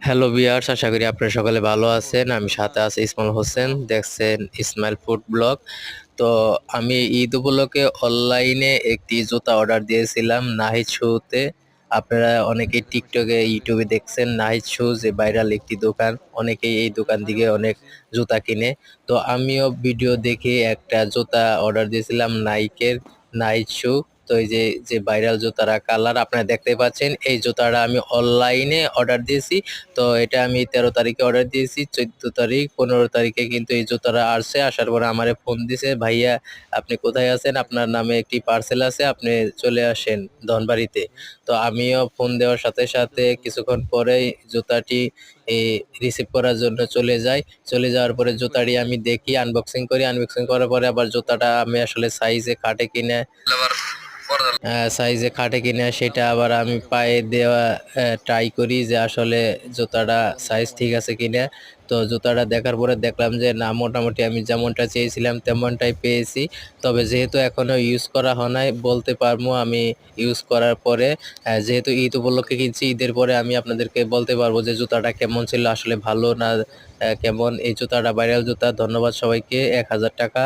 Hello viewers, আশা করি আপনারা সকলে ভালো আছেন। আমি সাথে আছি ইসমাইল হোসেন, দেখছেন ইসমাইল ফুড ব্লগ। তো আমি ঈদ উপলক্ষে অনলাইনে একটি জুতা অর্ডার দিয়েছিলাম নাহিদ শুতে। আপনারা অনেকেই টিকটকে ইউটিউবে দেখছেন নাহিদ শু যে ভাইরাল একটি দোকান, অনেকেই এই দোকান থেকে অনেক জুতা কিনে। তো আমিও ভিডিও দেখে একটা জুতা অর্ডার দিয়েছিলাম নাইকের নাহিদ শু। তো এই যে যে ভাইরাল জুতারা কালার আপনারা দেখতে পাচ্ছেন, এই জুতাটা আমি অনলাইনে অর্ডার দিয়েছি। তো এটা আমি 13 তারিখে অর্ডার দিয়েছি, 14 তারিখ 15 তারিখে কিন্তু এই জুতাটা আসছে। আসার পরে আমারে ফোন দিছে, ভাইয়া আপনি কোথায় আছেন, আপনার নামে একটি পার্সেল আছে, আপনি চলে আসেন ধনবাড়িতে। তো আমিও ফোন দেওয়ার সাথে সাথে কিছুক্ষণ পরেই জুতাটি রিসিভ করার জন্য চলে যাই। চলে যাওয়ার পরে জুতাটি আমি দেখি, আনবক্সিং করি। আনবক্সিং করার পরে আবার জুতাটা আমি আসলে সাইজে খাটে কিনা সেটা আবার আমি পায়ে দেওয়া ট্রাই করি যে আসলে জুতাটা সাইজ ঠিক আছে কিনা। তো জুতাটা দেখার পরে দেখলাম যে না, মোটামুটি আমি যেমনটা চেয়েছিলাম তেমনটাই পেয়েছি। তবে যেহেতু এখনো ইউজ করা হয় নাই, বলতে পারবো আমি ইউজ করার পরে, যেহেতু ঈদ উপলক্ষে কিনছি, ঈদের পরে আমি আপনাদেরকে বলতে পারবো যে জুতাটা কেমন ছিল, আসলে ভালো না কেমন। এই জুতাটা ভাইরাল জুতা। ধন্যবাদ সবাইকে। 1000 টাকা।